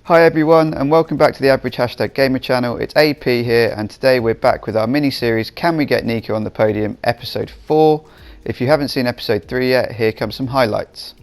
Hi everyone and welcome back to the Average Hashtag Gamer channel. It's AP here and today we're back with our mini series Can We Get Nico on the Podium episode 4. If you haven't seen episode 3 yet, here come some highlights.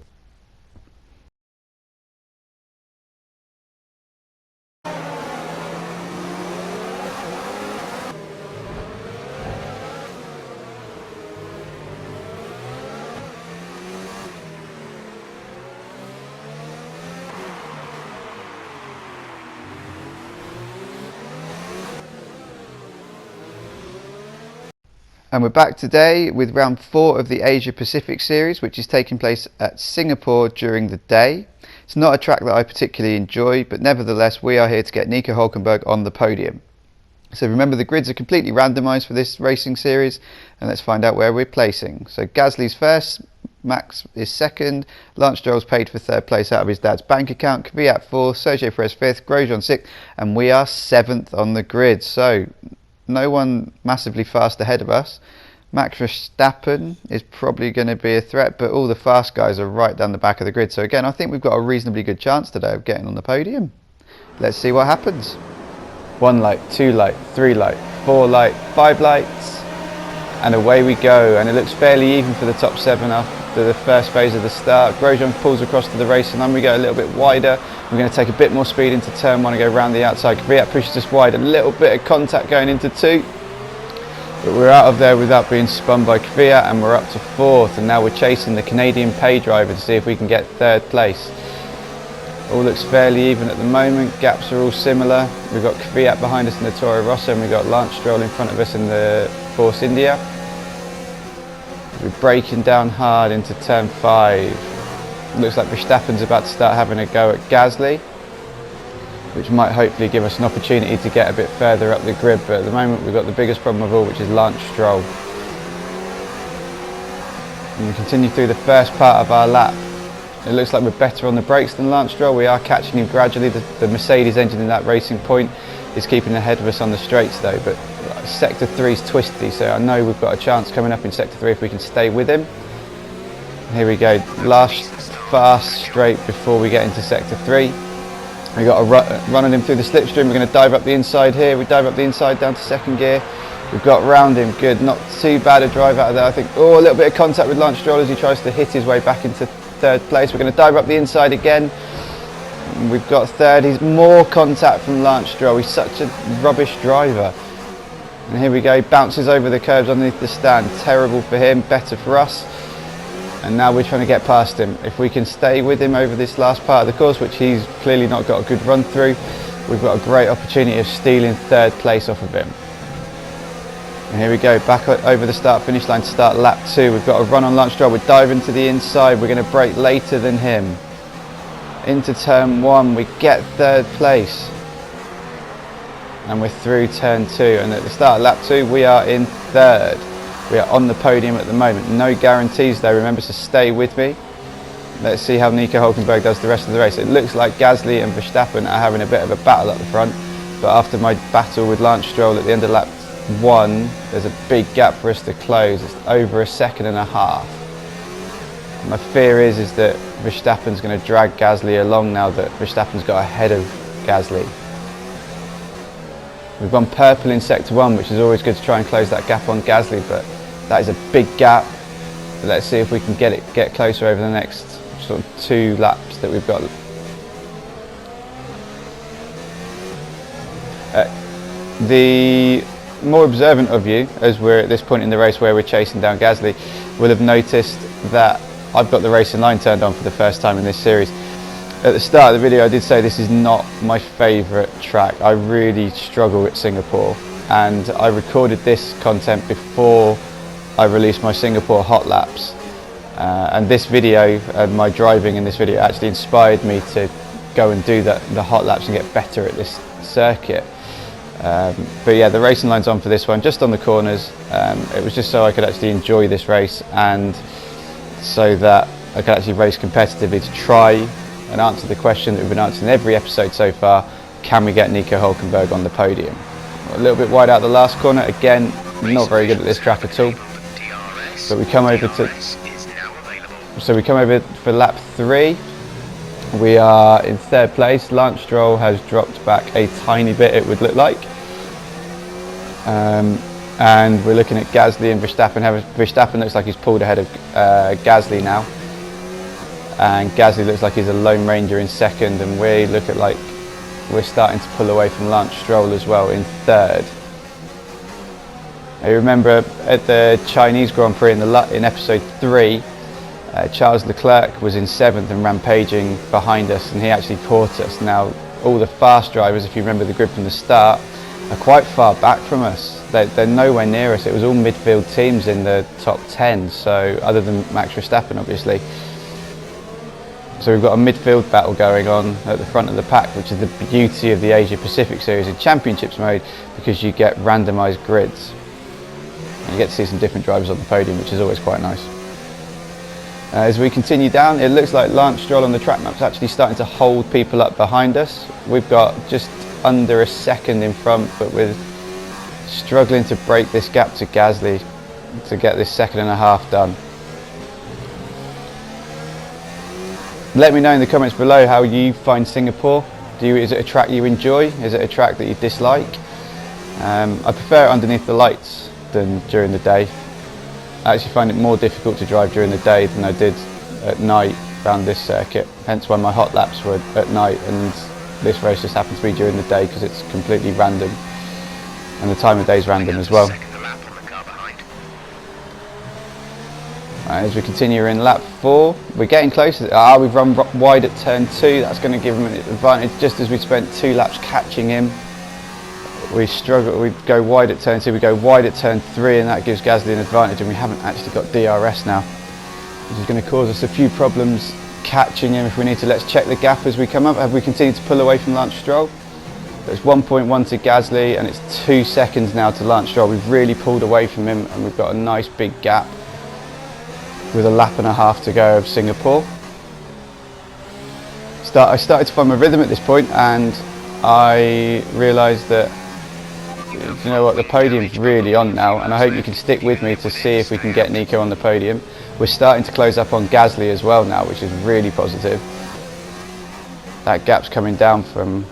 And we're back today with round 4 of the Asia Pacific series, which is taking place at Singapore during the day. It's not a track that I particularly enjoy, but nevertheless we are here to get Nico Hulkenberg on the podium. So remember, the grids are completely randomised for this racing series, and let's find out where we're placing. So Gasly's first, Max is second, Lance Stroll's paid for third place out of his dad's bank account, Kvyat 4th, Sergio Perez 5th, Grosjean 6th, and we are 7th on the grid. So no one massively fast ahead of us. Max Verstappen is probably going to be a threat, but all the fast guys are right down the back of the grid. So again, I think we've got a reasonably good chance today of getting on the podium. Let's see what happens. 1 light, 2 light, 3 light, 4 light, 5 lights, and away we go. And it looks fairly even for the top 7 after the first phase of the start. Grosjean pulls across to the racing line. We go a little bit wider. We're going to take a bit more speed into turn 1 and go round the outside. Kvyat pushes us wide, a little bit of contact going into 2. But we're out of there without being spun by Kvyat, and we're up to 4th. And now we're chasing the Canadian pay driver to see if we can get 3rd place. All looks fairly even at the moment. Gaps are all similar. We've got Kvyat behind us in the Toro Rosso, and we've got Lance Stroll in front of us in the Force India. We're braking down hard into turn 5. Looks like Verstappen's about to start having a go at Gasly, which might hopefully give us an opportunity to get a bit further up the grid, but at the moment we've got the biggest problem of all, which is Lance Stroll. And we continue through the first part of our lap. It looks like we're better on the brakes than Lance Stroll. We are catching him gradually. The Mercedes engine in that Racing Point is keeping ahead of us on the straights though, but sector 3 is twisty, so I know we've got a chance coming up in sector 3 if we can stay with him. Here we go, last fast straight before we get into sector 3. We got a run on him through the slipstream. We're going to dive up the inside here. We dive up the inside down to 2nd gear. We've got round him, good, not too bad a drive out of there I think. Oh, a little bit of contact with Lance Stroll as he tries to hit his way back into 3rd place. We're going to dive up the inside again. We've got 3rd. He's more contact from Lance Stroll. He's such a rubbish driver. And here we go, bounces over the curbs underneath the stand. Terrible for him, better for us. And now we're trying to get past him. If we can stay with him over this last part of the course, which he's clearly not got a good run through, we've got a great opportunity of stealing 3rd place off of him. And here we go, back over the start finish line to start lap 2. We've got a run on Lance Stroll. We're diving to the inside. We're going to brake later than him. Into turn 1, we get 3rd place. And we're through turn 2. And at the start of lap 2, we are in 3rd. We are on the podium at the moment. No guarantees though, remember to stay with me. Let's see how Nico Hulkenberg does the rest of the race. It looks like Gasly and Verstappen are having a bit of a battle at the front, but after my battle with Lance Stroll at the end of lap 1, there's a big gap for us to close. It's over 1.5 seconds. My fear is that Verstappen's going to drag Gasly along now that Verstappen's got ahead of Gasly. We've gone purple in sector 1, which is always good to try and close that gap on Gasly, but that is a big gap. So let's see if we can get closer over the next sort of 2 laps that we've got. The more observant of you, as we're at this point in the race where we're chasing down Gasly, will have noticed that I've got the racing line turned on for the first time in this series. At the start of the video I did say this is not my favourite track. I really struggle at Singapore, and I recorded this content before I released my Singapore Hot Laps, and this video and my driving in this video actually inspired me to go and do the Hot Laps and get better at this circuit. But yeah, the racing line's on for this one, just on the corners. It was just so I could actually enjoy this race and so that I could actually race competitively to try and answer the question that we've been answering in every episode so far: can we get Nico Hulkenberg on the podium? A little bit wide out the last corner, again, not very good at this track at all. But we come over for lap 3. We are in third place. Lance Stroll has dropped back a tiny bit, it would look like. And we're looking at Gasly and Verstappen. Verstappen looks like he's pulled ahead of Gasly now. And Gasly looks like he's a Lone Ranger in second, and we look at like we're starting to pull away from Lance Stroll as well in third. I remember at the Chinese Grand Prix in episode 3, Charles Leclerc was in 7th and rampaging behind us, and he actually caught us. Now all the fast drivers, if you remember the grid from the start, are quite far back from us. They're nowhere near us. It was all midfield teams in the top 10, so other than Max Verstappen obviously. So we've got a midfield battle going on at the front of the pack, which is the beauty of the Asia Pacific Series in Championships mode, because you get randomised grids. And you get to see some different drivers on the podium, which is always quite nice. As we continue down, it looks like Lance Stroll on the track map's actually starting to hold people up behind us. We've got just under a second in front, but we're struggling to break this gap to Gasly to get this 1.5 seconds done. Let me know in the comments below how you find Singapore. Is it a track you enjoy? Is it a track that you dislike? I prefer it underneath the lights than during the day. I actually find it more difficult to drive during the day than I did at night around this circuit. Hence why my hot laps were at night, and this race just happens to be during the day because it's completely random. And the time of day is random as well. As we continue, we're in lap 4. We're getting closer. We've run wide at turn 2. That's going to give him an advantage. Just as we spent 2 laps catching him, we struggle. We go wide at turn 2. We go wide at turn 3, and that gives Gasly an advantage. And we haven't actually got DRS now, which is going to cause us a few problems catching him if we need to. Let's check the gap as we come up. Have we continued to pull away from Lance Stroll? It's 1.1 to Gasly, and it's 2 seconds now to Lance Stroll. We've really pulled away from him, and we've got a nice big gap with a 1.5 laps to go of Singapore. I started to find my rhythm at this point, and I realised that, you know what, the podium's really on now, and I hope you can stick with me to see if we can get Nico on the podium. We're starting to close up on Gasly as well now, which is really positive. That gap's coming down from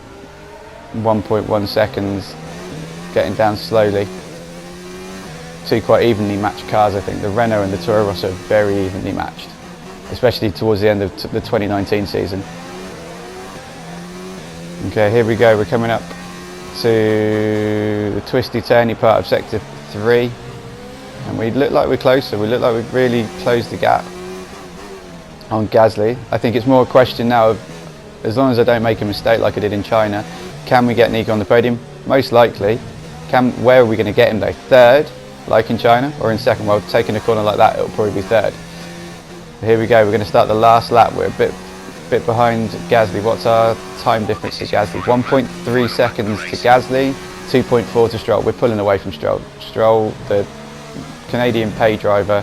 1.1 seconds, getting down slowly. 2 quite evenly matched cars, I think. The Renault and the Toro Rosso are very evenly matched, especially towards the end of the 2019 season. Okay, here we go. We're coming up to the twisty turny part of sector 3, and we look like we're closer. We look like we've really closed the gap on Gasly. I think it's more a question now of, as long as I don't make a mistake like I did in China, can we get Nico on the podium? Most likely. Where are we going to get him though? Third, like in China, or in second? Well, taking a corner like that, it'll probably be third. But here we go. We're going to start the last lap. We're a bit behind Gasly. What's our time difference to Gasly? 1.3 seconds to Gasly, 2.4 to Stroll. We're pulling away from Stroll. Stroll, the Canadian pay driver,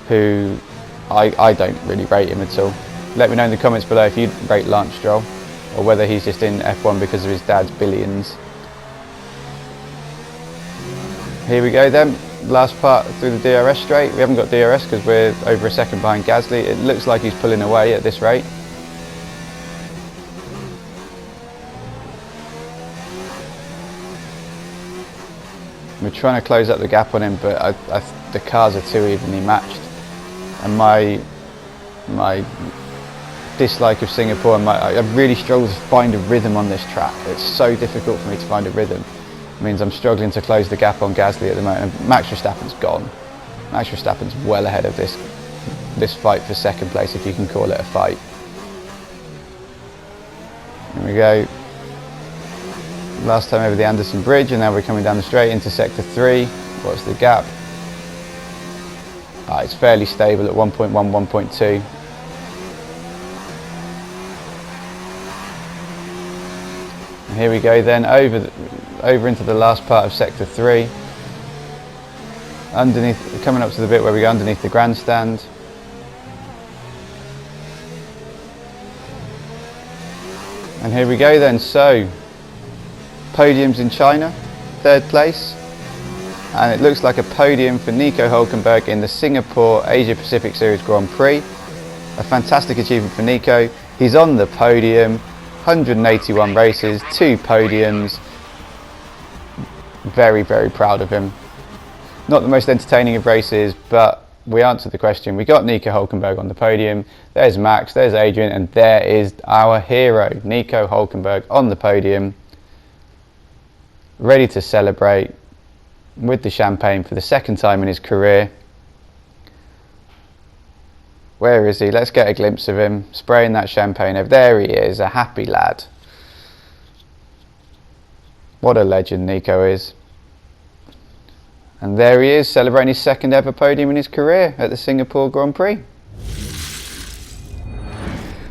who I don't really rate him at all. Let me know in the comments below if you rate Lance Stroll, or whether he's just in F1 because of his dad's billions. Here we go then, last part through the DRS straight. We haven't got DRS because we're over a second behind Gasly. It looks like he's pulling away at this rate. We're trying to close up the gap on him, but the cars are too evenly matched. And my dislike of Singapore, I really struggle to find a rhythm on this track. It's so difficult for me to find a rhythm. It means I'm struggling to close the gap on Gasly at the moment. And Max Verstappen's gone. Max Verstappen's well ahead of this fight for second place, if you can call it a fight. Here we go. Last time over the Anderson Bridge, and now we're coming down the straight into sector 3. What's the gap? It's fairly stable at 1.1, 1.2. And here we go then, over into the last part of sector 3. Underneath, coming up to the bit where we go underneath the grandstand. And here we go then, so podiums in China, 3rd place, and it looks like a podium for Nico Hulkenberg in the Singapore Asia Pacific Series Grand Prix. A fantastic achievement for Nico. He's on the podium, 181 races, 2 podiums. Very, very proud of him. Not the most entertaining of races, but we answered the question. We got Nico Hulkenberg on the podium. There's Max, there's Adrian, and there is our hero, Nico Hulkenberg, on the podium, ready to celebrate with the champagne for the second time in his career. Where is he? Let's get a glimpse of him spraying that champagne over. There he is, a happy lad. What a legend Nico is. And there he is, celebrating his second ever podium in his career at the Singapore Grand Prix.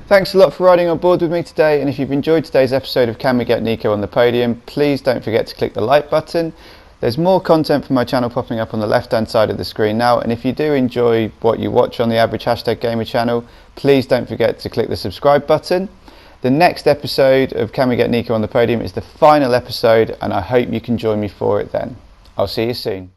Thanks a lot for riding on board with me today, and if you've enjoyed today's episode of Can We Get Nico on the Podium, please don't forget to click the like button. There's more content from my channel popping up on the left hand side of the screen now, and if you do enjoy what you watch on the Average Gamer channel, please don't forget to click the subscribe button. The next episode of Can We Get Nico on the Podium is the final episode, and I hope you can join me for it then. I'll see you soon.